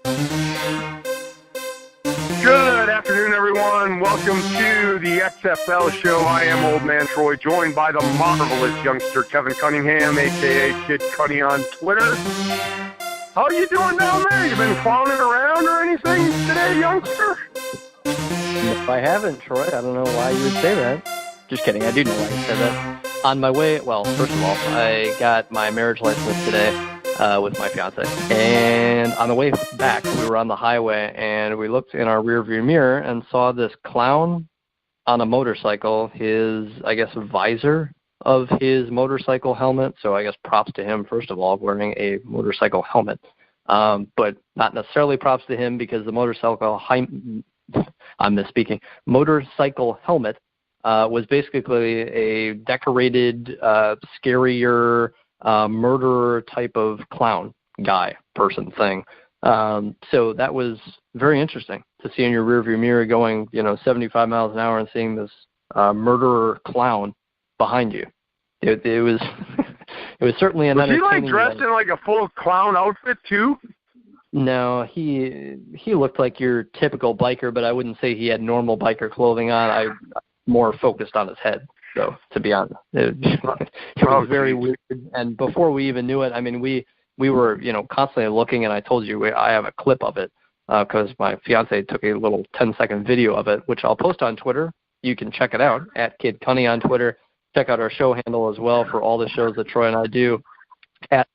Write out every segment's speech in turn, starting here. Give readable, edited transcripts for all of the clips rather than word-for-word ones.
Good afternoon, everyone. Welcome to the XFL Show. I am Old Man Troy, joined by the marvelous youngster Kevin Cunningham, a.k.a. Kid Cunny on Twitter. How are you doing down there? You been clowning around or anything today, youngster? No, I haven't, Troy. I don't know why you would say that. Just kidding. I do know why you said that. On my way, well, first of all, I got my marriage license today with my fiance. And on the way back, we were on the highway, and we looked in our rearview mirror and saw this clown on a motorcycle, his, I guess, visor of his motorcycle helmet. So I guess props to him, first of all, wearing a motorcycle helmet. But not necessarily props to him because the motorcycle helmet was basically a decorated, scarier, murderer type of clown guy, person, thing. So that was very interesting to see in your rearview mirror going, 75 miles an hour and seeing this murderer clown behind you. It was it was certainly an entertaining. Was he dressed in like a full clown outfit too? No, he looked like your typical biker, but I wouldn't say he had normal biker clothing on. I more focused on his head. So, to be honest, it was very weird. And before we even knew it, I mean, we were, constantly looking, and I told you I have a clip of it because my fiance took a little 10-second video of it, which I'll post on Twitter. You can check it out at Kid Cunny on Twitter. Check out our show handle as well for all the shows that Troy and I do at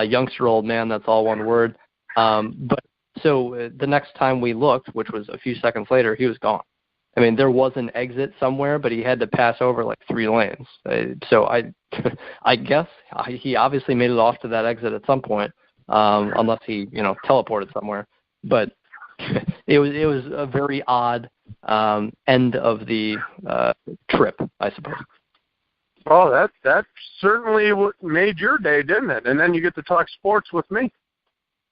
Youngster Old Man. That's all one word. But so the next time we looked, which was a few seconds later, he was gone. I mean, there was an exit somewhere, but he had to pass over like 3 lanes. So I guess he obviously made it off to that exit at some point, unless he, teleported somewhere. But it was a very odd end of the trip, I suppose. Well, that certainly made your day, didn't it? And then you get to talk sports with me.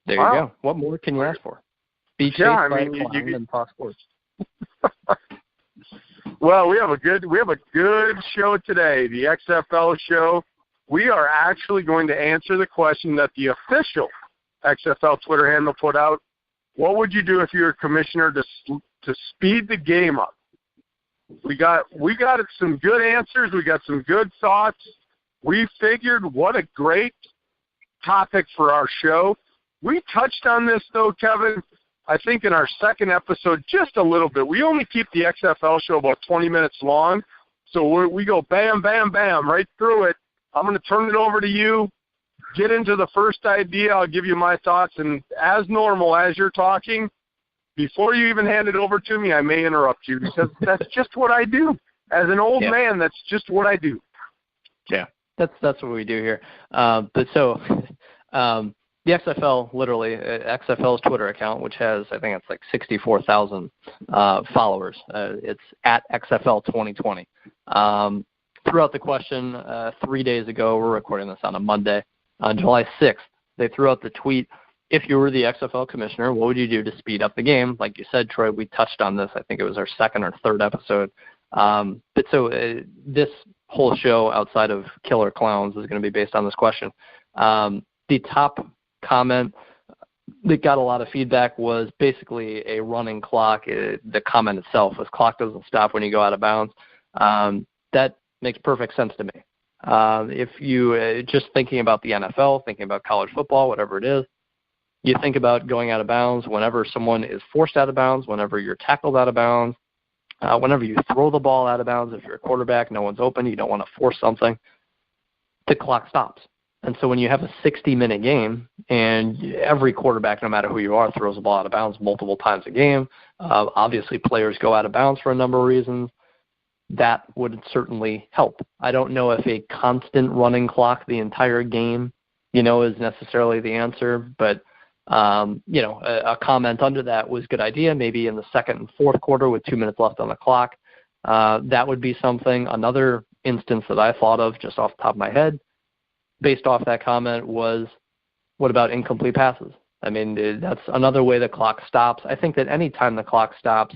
There you go. What more can you ask for? Be chased by a clown and talk sports. Well, we have a good show today, the XFL Show. We are actually going to answer the question that the official XFL Twitter handle put out. What would you do if you were commissioner to speed the game up? We got some good answers. We got some good thoughts. We figured what a great topic for our show. We touched on this, though, Kevin, I think in our second episode, just a little bit. We only keep the XFL Show about 20 minutes long, so we go bam, bam, bam, right through it. I'm going to turn it over to you. Get into the first idea. I'll give you my thoughts, and as normal, as you're talking, before you even hand it over to me, I may interrupt you because that's just what I do. As an old man, that's just what I do. Yeah, that's what we do here. The XFL, literally, XFL's Twitter account, which has, I think it's like 64,000 followers. It's at XFL 2020. Threw out the question 3 days ago. We're recording this on a Monday. On July 6th, they threw out the tweet, if you were the XFL commissioner, what would you do to speed up the game? Like you said, Troy, we touched on this. I think it was our second or third episode. This whole show outside of Killer Clowns is going to be based on this question. The top comment that got a lot of feedback was basically a running clock. The comment itself was clock doesn't stop when you go out of bounds. That makes perfect sense to me. If you just thinking about the NFL, thinking about college football, whatever it is, you think about going out of bounds whenever someone is forced out of bounds, whenever you're tackled out of bounds, whenever you throw the ball out of bounds. If you're a quarterback, no one's open, you don't want to force something, the clock stops. And so when you have a 60-minute game and every quarterback, no matter who you are, throws the ball out of bounds multiple times a game, obviously players go out of bounds for a number of reasons, that would certainly help. I don't know if a constant running clock the entire game, is necessarily the answer, but, a comment under that was good idea, maybe in the second and fourth quarter with 2 minutes left on the clock. That would be something. Another instance that I thought of just off the top of my head, based off that comment, was what about incomplete passes? I mean, that's another way the clock stops. I think that any time the clock stops,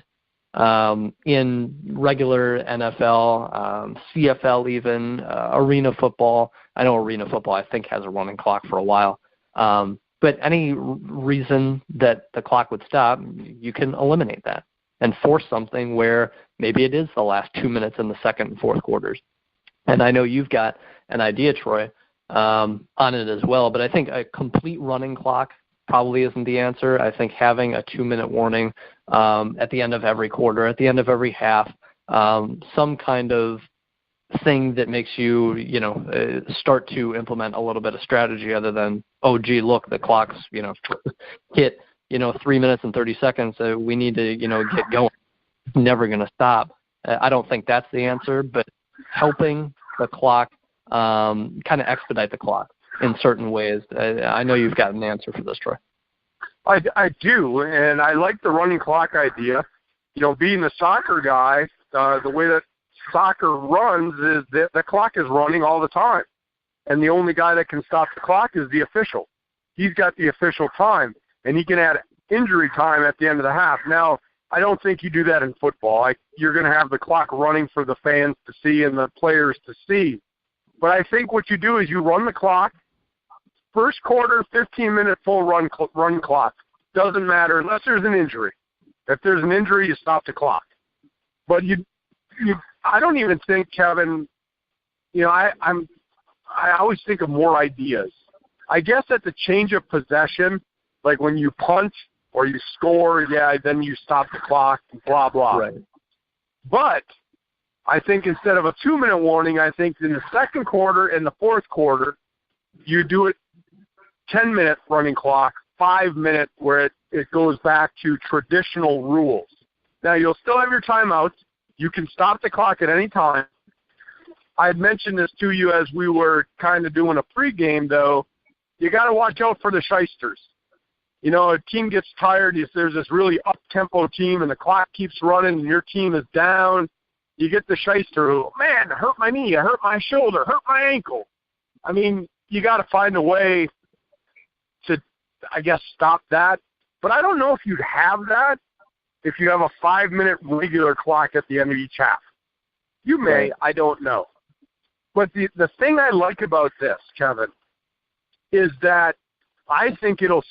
in regular NFL, CFL even, arena football, I know arena football I think has a running clock for a while, But any reason that the clock would stop, you can eliminate that and force something where maybe it is the last 2 minutes in the second and fourth quarters. And I know you've got an idea, Troy, on it as well, but I think a complete running clock probably isn't the answer. I think having a 2-minute warning at the end of every quarter, at the end of every half, some kind of thing that makes you, start to implement a little bit of strategy other than, oh, gee, look, the clock's, hit, 3 minutes and 30 seconds. So we need to, get going. It's never going to stop. I don't think that's the answer, but helping the clock kind of expedite the clock in certain ways. I know you've got an answer for this, Troy. I do, and I like the running clock idea. Being a soccer guy, the way that soccer runs is that the clock is running all the time, and the only guy that can stop the clock is the official. He's got the official time, and he can add injury time at the end of the half. Now, I don't think you do that in football. You're going to have the clock running for the fans to see and the players to see. But I think what you do is you run the clock. First quarter, 15-minute full run clock. Doesn't matter unless there's an injury. If there's an injury, you stop the clock. But I don't even think, Kevin, I always think of more ideas. I guess at the change of possession, like when you punt or you score, then you stop the clock, blah, blah. Right. But I think instead of a 2-minute warning, I think in the second quarter and the fourth quarter, you do it 10-minute running clock, 5-minute where it goes back to traditional rules. Now, you'll still have your timeouts. You can stop the clock at any time. I had mentioned this to you as we were kind of doing a pregame, though. You got to watch out for the shysters. A team gets tired. If there's this really up-tempo team and the clock keeps running and your team is down, you get the shyster who, man, hurt my knee, I hurt my shoulder, hurt my ankle. I mean, you got to find a way to, I guess, stop that. But I don't know if you'd have that if you have a 5-minute regular clock at the end of each half. You may, Right. I don't know. But the thing I like about this, Kevin, is that I think it'll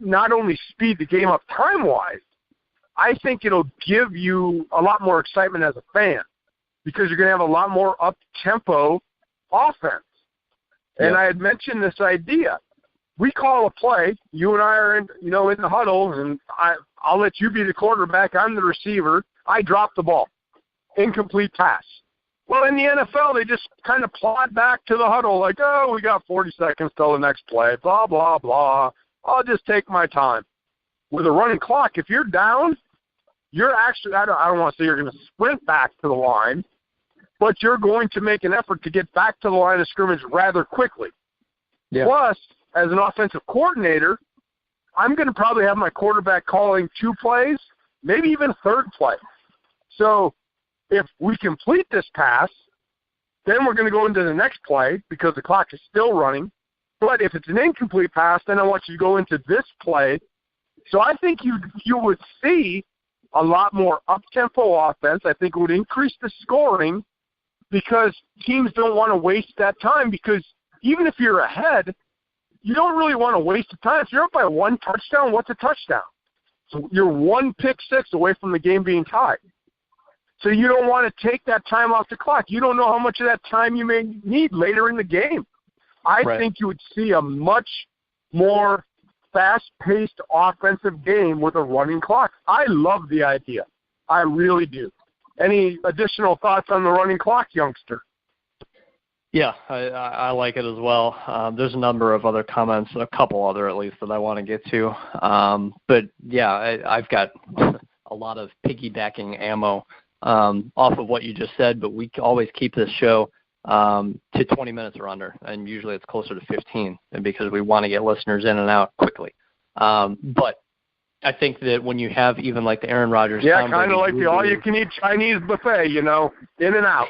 not only speed the game up time-wise, I think it'll give you a lot more excitement as a fan because you're going to have a lot more up-tempo offense. And Yeah. I had mentioned this idea. We call a play. You and I are in the huddle, and I'll let you be the quarterback. I'm the receiver. I drop the ball. Incomplete pass. Well, in the NFL, they just kind of plod back to the huddle like, oh, we got 40 seconds till the next play, blah, blah, blah. I'll just take my time. With a running clock, if you're down, you're actually, I don't want to say you're going to sprint back to the line, but you're going to make an effort to get back to the line of scrimmage rather quickly. Yeah. Plus, as an offensive coordinator, I'm going to probably have my quarterback calling 2 plays, maybe even a third play. So if we complete this pass, then we're going to go into the next play because the clock is still running. But if it's an incomplete pass, then I want you to go into this play. So I think you would see a lot more up-tempo offense. I think it would increase the scoring because teams don't want to waste that time because even if you're ahead, you don't really want to waste the time. If you're up by 1 touchdown, what's a touchdown? So you're 1 pick six away from the game being tied. So you don't want to take that time off the clock. You don't know how much of that time you may need later in the game. I Right. think you would see a much more fast-paced offensive game with a running clock. I love the idea. I really do. Any additional thoughts on the running clock, youngster? Yeah, I like it as well. There's a number of other comments, a couple other at least, that I want to get to. But, yeah, I've got a lot of piggybacking ammo off of what you just said, but we always keep this show to 20 minutes or under, and usually it's closer to 15 because we want to get listeners in and out quickly. But I think that when you have even like the Aaron Rodgers, yeah, kind of like the all-you-can-eat Chinese buffet, in and out.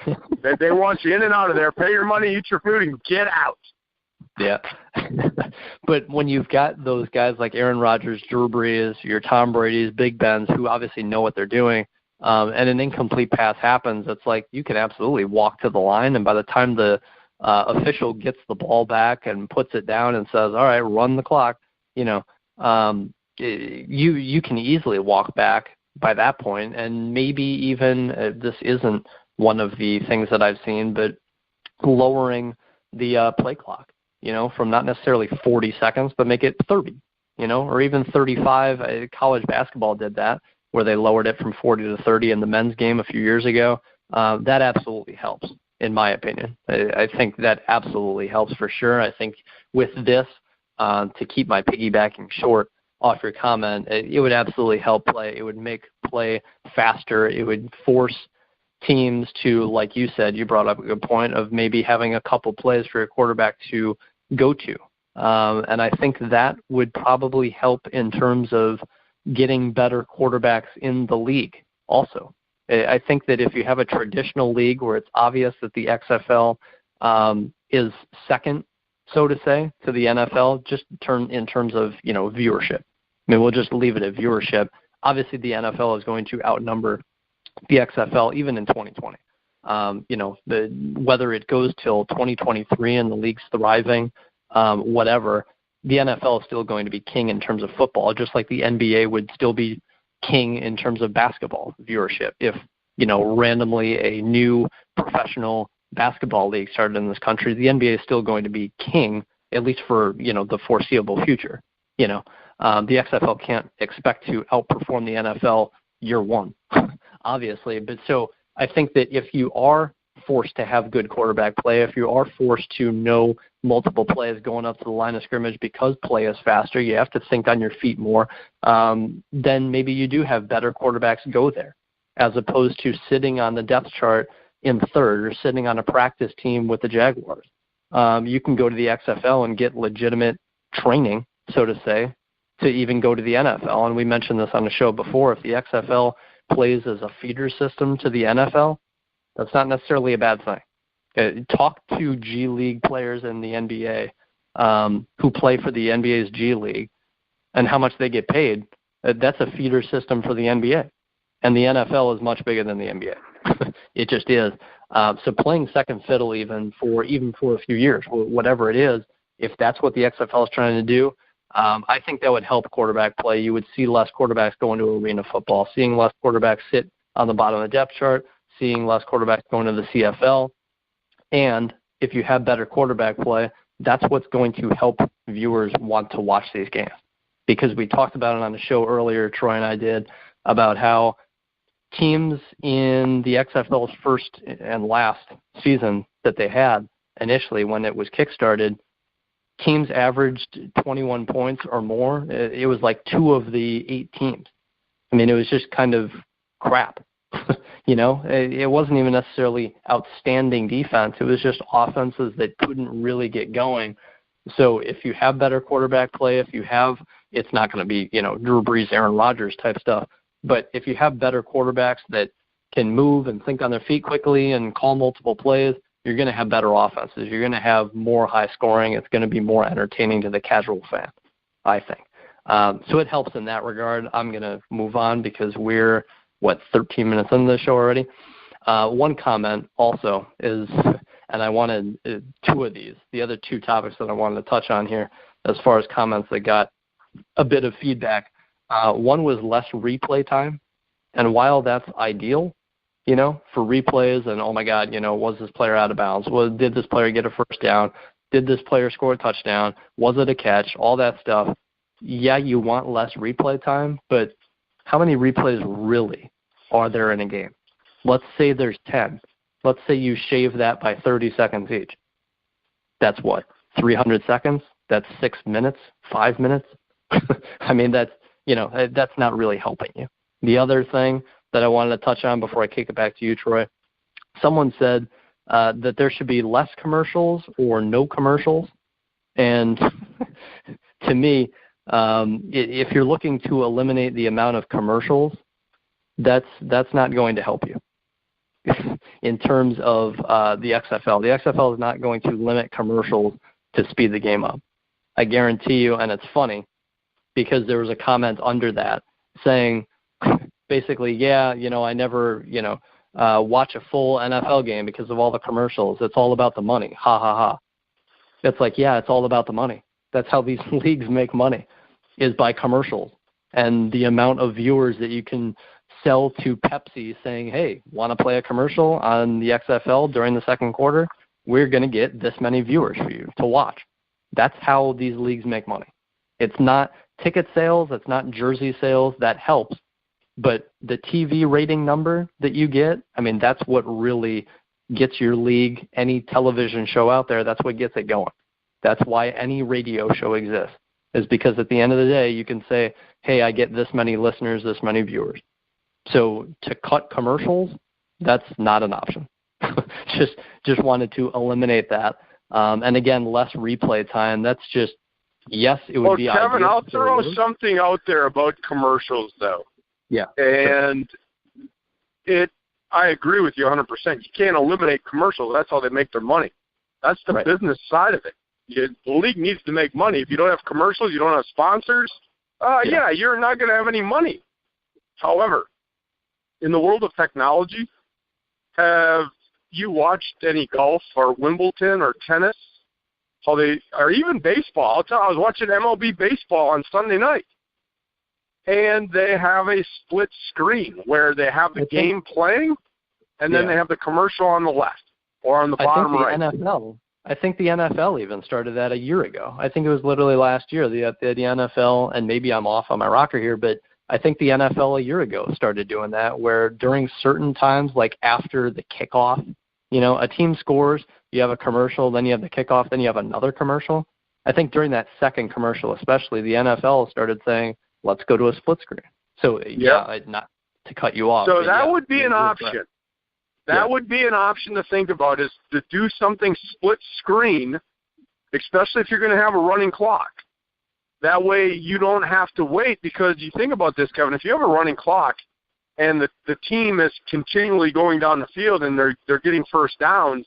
They want you in and out of there. Pay your money, eat your food, and get out. Yeah. But when you've got those guys like Aaron Rodgers, Drew Brees, your Tom Brady's, Big Ben's, who obviously know what they're doing, and an incomplete pass happens, it's like you can absolutely walk to the line, and by the time the official gets the ball back and puts it down and says, all right, run the clock, you know, you can easily walk back by that point, and maybe even this isn't one of the things that I've seen, but lowering the play clock, from not necessarily 40 seconds, but make it 30, or even 35. College basketball did that, where they lowered it from 40 to 30 in the men's game a few years ago. That absolutely helps, in my opinion. I think that absolutely helps for sure. I think with this, to keep my piggybacking short off your comment, it would absolutely help play. It would make play faster. It would force teams to, like you said, you brought up a good point of maybe having a couple plays for your quarterback to go to. And I think that would probably help in terms of getting better quarterbacks in the league also. I think that if you have a traditional league where it's obvious that the XFL is second, so to say, to the NFL, just in terms of, viewership. I mean, we'll just leave it at viewership. Obviously, the NFL is going to outnumber the XFL even in 2020. Whether it goes till 2023 and the league's thriving, whatever, the NFL is still going to be king in terms of football, just like the NBA would still be king in terms of basketball viewership. If, randomly a new professional basketball league started in this country, the NBA is still going to be king, at least for, the foreseeable future. The XFL can't expect to outperform the NFL year one, obviously. But so I think that if you are forced to have good quarterback play, if you are forced to know multiple plays going up to the line of scrimmage because play is faster, you have to think on your feet more, then maybe you do have better quarterbacks go there, as opposed to sitting on the depth chart in third or sitting on a practice team with the Jaguars. You can go to the XFL and get legitimate training, so to say, to even go to the NFL. And we mentioned this on the show before. If the XFL plays as a feeder system to the NFL, that's not necessarily a bad thing. Talk to G League players in the NBA who play for the NBA's G League and how much they get paid. That's a feeder system for the NBA. And the NFL is much bigger than the NBA. It just is. So playing second fiddle even for a few years, whatever it is, if that's what the XFL is trying to do, I think that would help quarterback play. You would see less quarterbacks going to arena football, seeing less quarterbacks sit on the bottom of the depth chart, seeing less quarterbacks going to the CFL. And if you have better quarterback play, that's what's going to help viewers want to watch these games. Because we talked about it on the show earlier, Troy and I did, about how teams in the XFL's first and last season that they had initially when it was kickstarted, teams averaged 21 points or more. It was like 2 of the 8 teams. I mean, it was just kind of crap. It wasn't even necessarily outstanding defense. It was just offenses that couldn't really get going. So if you have better quarterback play, it's not going to be, Drew Brees, Aaron Rodgers type stuff. But if you have better quarterbacks that can move and think on their feet quickly and call multiple plays, you're going to have better offenses. You're going to have more high scoring. It's going to be more entertaining to the casual fan, I think. So it helps in that regard. I'm going to move on because we're, 13 minutes into the show already. One comment also is, and I wanted 2 of these, the other 2 topics that I wanted to touch on here as far as comments that got a bit of feedback. One was less replay time. And while that's ideal, for replays and, oh, my God, was this player out of bounds? Did this player get a first down? Did this player score a touchdown? Was it a catch? All that stuff. Yeah, you want less replay time, but how many replays really are there in a game? Let's say there's 10. Let's say you shave that by 30 seconds each. That's what, 300 seconds? That's 6 minutes, 5 minutes? I mean, that's not really helping you. The other thing that I wanted to touch on before I kick it back to you, Troy, someone said that there should be less commercials or no commercials. And to me, if you're looking to eliminate the amount of commercials, that's not going to help you in terms of the XFL. The XFL is not going to limit commercials to speed the game up. I guarantee you, and it's funny because there was a comment under that saying basically, yeah, I never, watch a full NFL game because of all the commercials. It's all about the money. Ha, ha, ha. It's like, yeah, it's all about the money. That's how these leagues make money. is by commercials and the amount of viewers that you can sell to Pepsi saying, hey, want to play a commercial on the XFL during the second quarter? We're going to get this many viewers for you to watch. That's how these leagues make money. It's not ticket sales. It's not jersey sales. That helps. But the TV rating number that you get, I mean, that's what really gets your league, any television show out there, that's what gets it going. That's why any radio show exists, is because at the end of the day, you can say, hey, I get this many listeners, this many viewers. So to cut commercials, that's not an option. just wanted to eliminate that. And again, less replay time. That's just, yes, it would be Kevin, ideal. I'll throw something out there about commercials, though. Yeah. And I agree with you 100%. You can't eliminate commercials. That's how they make their money. That's the business side of it. The league needs to make money. If you don't have commercials, you don't have sponsors, you're not going to have any money. However, in the world of technology, have you watched any golf or Wimbledon or tennis? Or even baseball. I was watching MLB baseball on Sunday night, and they have a split screen where they have the game playing, and then they have the commercial on the left or on the bottom right. I think the NFL even started that a year ago. I think it was literally last year. The NFL, and maybe I'm off on my rocker here, but I think the NFL a year ago started doing that, where during certain times, like after the kickoff, a team scores, you have a commercial, then you have the kickoff, then you have another commercial. I think during that second commercial especially, the NFL started saying, let's go to a split screen. So, not to cut you off. So that would be an option. That would be an option to think about, is to do something split screen, especially if you're going to have a running clock. That way you don't have to wait, because you think about this, Kevin, if you have a running clock and the team is continually going down the field and they're getting first downs,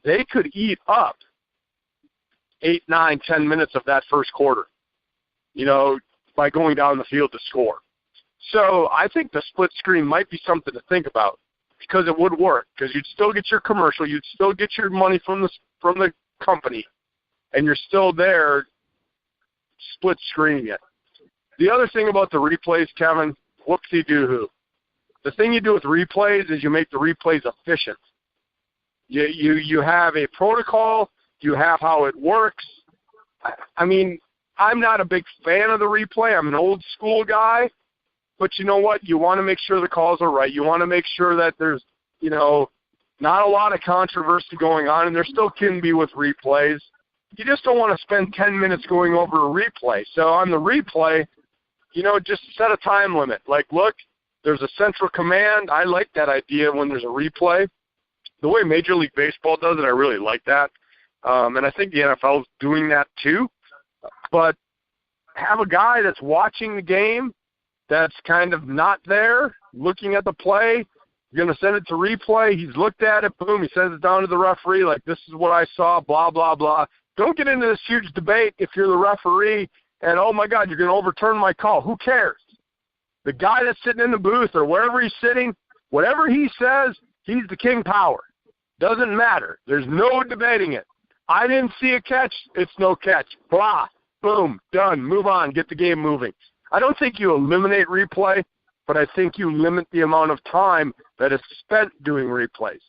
they could eat up 8, 9, 10 minutes of that first quarter, by going down the field to score. So I think the split screen might be something to think about, because it would work, because you'd still get your commercial, you'd still get your money from the company, and you're still there split screening it. The other thing about the replays, Kevin, whoopsie-doo-hoo. The thing you do with replays is you make the replays efficient. You have a protocol, you have how it works. I mean, I'm not a big fan of the replay. I'm an old school guy. But you know what? You want to make sure the calls are right. You want to make sure that there's, not a lot of controversy going on, and there still can be with replays. You just don't want to spend 10 minutes going over a replay. So on the replay, just set a time limit. Like, look, there's a central command. I like that idea when there's a replay. The way Major League Baseball does it, I really like that. And I think the NFL is doing that too. But have a guy that's watching the game, that's kind of not there, looking at the play. You're going to send it to replay. He's looked at it. Boom. He sends it down to the referee. Like, this is what I saw, blah, blah, blah. Don't get into this huge debate if you're the referee and, oh, my God, you're going to overturn my call. Who cares? The guy that's sitting in the booth or wherever he's sitting, whatever he says, he's the king power. Doesn't matter. There's no debating it. I didn't see a catch. It's no catch. Blah. Boom. Done. Move on. Get the game moving. I don't think you eliminate replay, but I think you limit the amount of time that is spent doing replays,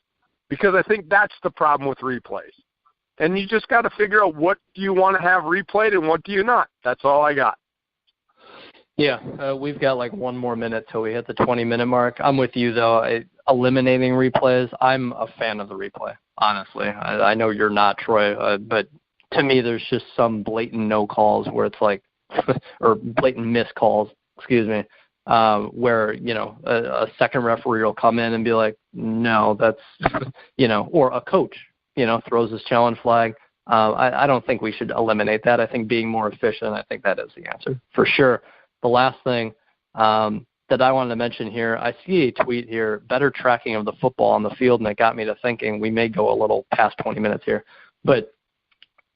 because I think that's the problem with replays. And you just got to figure out what do you want to have replayed and what do you not. That's all I got. Yeah, we've got like one more minute till we hit the 20-minute mark. I'm with you, though. Eliminating replays, I'm a fan of the replay, honestly. I know you're not, Troy, but to me there's just some blatant no calls where it's like, or blatant missed calls, where, a second referee will come in and be like, no, that's, or a coach, throws his challenge flag. I don't think we should eliminate that. I think being more efficient, I think that is the answer for sure. The last thing that I wanted to mention here, I see a tweet here, better tracking of the football on the field, and it got me to thinking we may go a little past 20 minutes here. But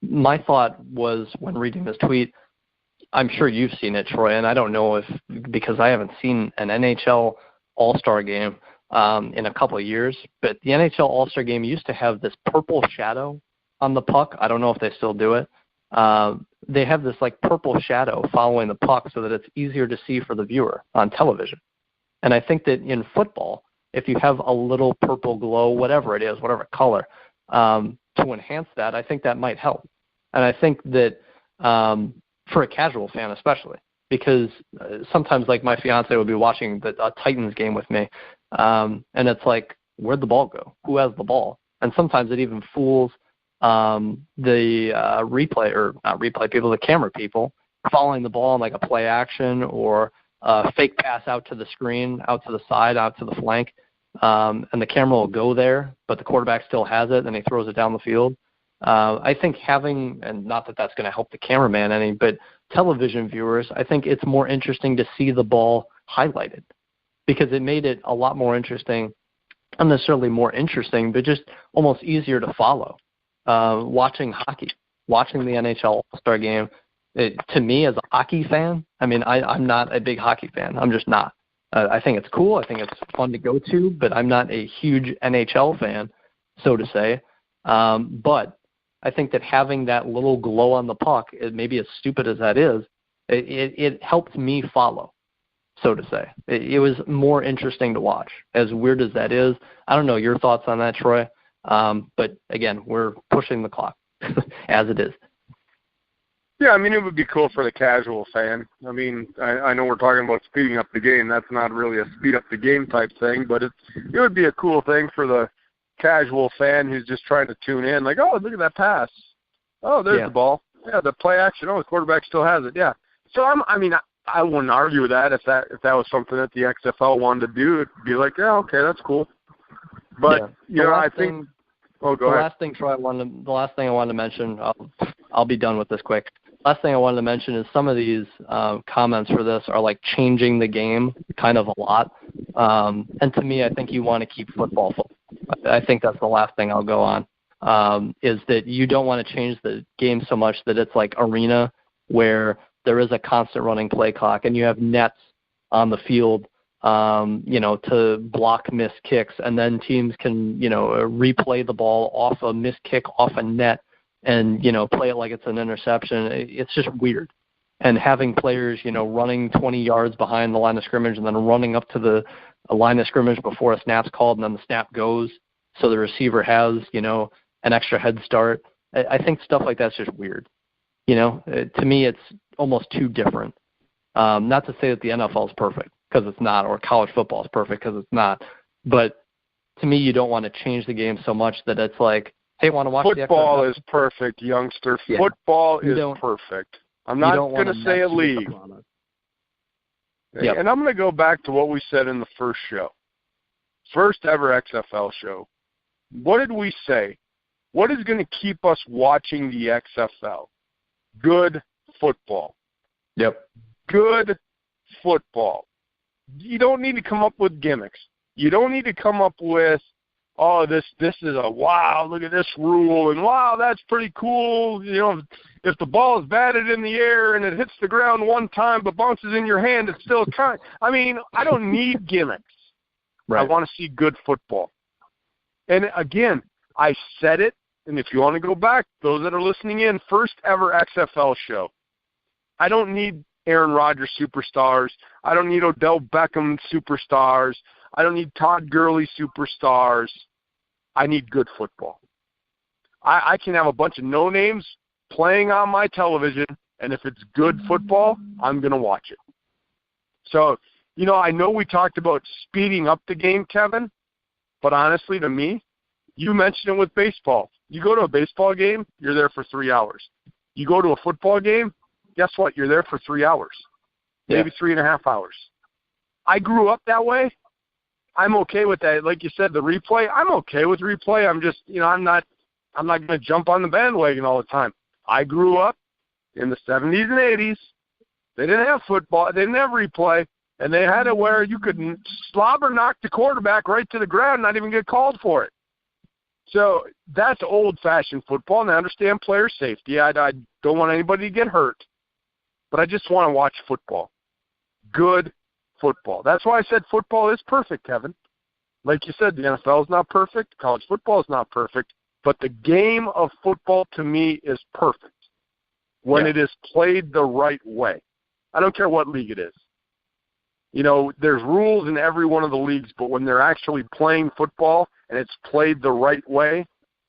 my thought was, when reading this tweet, I'm sure you've seen it, Troy, and I don't know if, because I haven't seen an NHL All-Star game in a couple of years, but the NHL All-Star game used to have this purple shadow on the puck. I don't know if they still do it. they have this like purple shadow following the puck so that it's easier to see for the viewer on television. And I think that in football, if you have a little purple glow, whatever it is, whatever color, to enhance that, I think that might help. And I think that for a casual fan especially, because sometimes like my fiance would be watching a Titans game with me, and it's like, where'd the ball go? Who has the ball? And sometimes it even fools the replay people, the camera people, following the ball in like a play action or a fake pass out to the screen, out to the side, out to the flank, and the camera will go there, but the quarterback still has it, and he throws it down the field. I think having, and not that that's going to help the cameraman any, but television viewers, I think it's more interesting to see the ball highlighted because it made it a lot more interesting, not necessarily more interesting, but just almost easier to follow. Watching hockey, watching the NHL All-Star Game, to me as a hockey fan, I mean, I'm not a big hockey fan. I'm just not. I think it's cool. I think it's fun to go to, but I'm not a huge NHL fan, so to say. But I think that having that little glow on the puck, maybe as stupid as that is, it helped me follow, so to say. It was more interesting to watch, as weird as that is. I don't know your thoughts on that, Troy. But, again, we're pushing the clock as it is. Yeah, I mean, it would be cool for the casual fan. I mean, I know we're talking about speeding up the game. That's not really a speed up the game type thing, but it would be a cool thing for the casual fan who's just trying to tune in. Like, oh, look at that pass. Oh, there's the ball. Yeah, the play action. Oh, the quarterback still has it. Yeah. So, I wouldn't argue with that if that was something that the XFL wanted to do. It'd be like, yeah, okay, that's cool. But, I think – oh, go ahead. The last thing I wanted to mention, I'll be done with this quick. Last thing I wanted to mention is some of these comments for this are like changing the game kind of a lot. And to me, I think you want to keep football. I think that's the last thing I'll go on, is that you don't want to change the game so much that it's like arena where there is a constant running play clock and you have nets on the field, to block missed kicks, and then teams can, replay the ball off a missed kick off a net and, play it like it's an interception. It's just weird. And having players, running 20 yards behind the line of scrimmage and then running up to the line of scrimmage before a snap's called and then the snap goes so the receiver has, an extra head start. I think stuff like that's just weird. To me, it's almost too different. Not to say that the NFL is perfect, because it's not, or college football is perfect because it's not. But to me, you don't want to change the game so much that it's like, hey, want to watch football is perfect, youngster. Yeah. Football is perfect. I'm not going to say a league. Yep. And I'm going to go back to what we said in the first show. First ever XFL show. What did we say? What is going to keep us watching the XFL? Good football. Yep. Good football. You don't need to come up with gimmicks. You don't need to come up with, oh, this is a wow, look at this rule, and wow, that's pretty cool. If the ball is batted in the air and it hits the ground one time but bounces in your hand, it's still kind. I don't need gimmicks. Right. I want to see good football. And again, I said it, and if you want to go back, those that are listening in, first ever XFL show. I don't need Aaron Rodgers superstars. I don't need Odell Beckham superstars. I don't need Todd Gurley superstars. I need good football. I can have a bunch of no-names playing on my television, and if it's good football, I'm going to watch it. So, I know we talked about speeding up the game, Kevin, but honestly, to me, you mentioned it with baseball. You go to a baseball game, you're there for 3 hours. You go to a football game, guess what? You're there for 3 hours, maybe 3.5 hours. I grew up that way. I'm okay with that. Like you said, the replay, I'm okay with replay. I'm just, I'm not going to jump on the bandwagon all the time. I grew up in the 70s and 80s. They didn't have football. They didn't have replay. And they had it where you could slobber knock the quarterback right to the ground and not even get called for it. So that's old-fashioned football, and I understand player safety. I don't want anybody to get hurt. But I just want to watch football. Good football. That's why I said football is perfect, Kevin. Like you said, the NFL is not perfect. College football is not perfect. But the game of football, to me, is perfect. when it is played the right way. I don't care what league it is. There's rules in every one of the leagues, but when they're actually playing football and it's played the right way,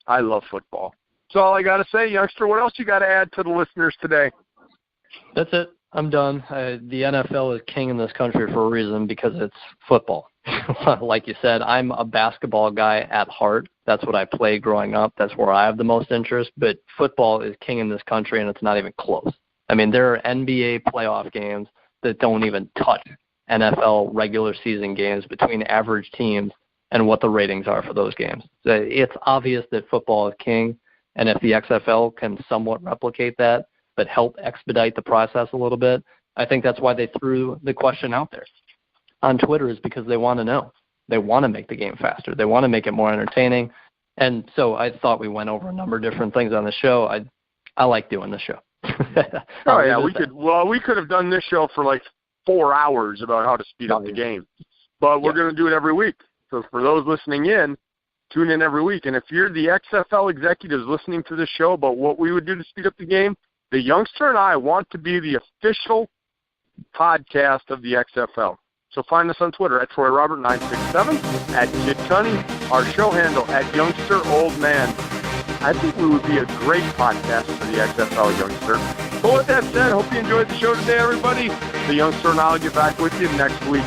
I love football. That's all I got to say, youngster. What else you got to add to the listeners today? That's it. I'm done. The NFL is king in this country for a reason, because it's football. Like you said, I'm a basketball guy at heart. That's what I played growing up. That's where I have the most interest. But football is king in this country, and it's not even close. I mean, there are NBA playoff games that don't even touch NFL regular season games between average teams and what the ratings are for those games. It's obvious that football is king, and if the XFL can somewhat replicate that but help expedite the process a little bit, I think that's why they threw the question out there on Twitter, is because they want to know. They want to make the game faster. They want to make it more entertaining. And so I thought we went over a number of different things on the show. I like doing the show. Oh, yeah, we could have done this show for like 4 hours about how to speed up the game. But we're going to do it every week. So for those listening in, tune in every week. And if you're the XFL executives listening to this show about what we would do to speed up the game, the youngster and I want to be the official podcast of the XFL. So find us on Twitter at TroyRobert967, at Kid Cunny, our show handle at YoungsterOldMan. I think we would be a great podcast for the XFL, youngster. But with that said, hope you enjoyed the show today, everybody. The youngster and I will get back with you next week.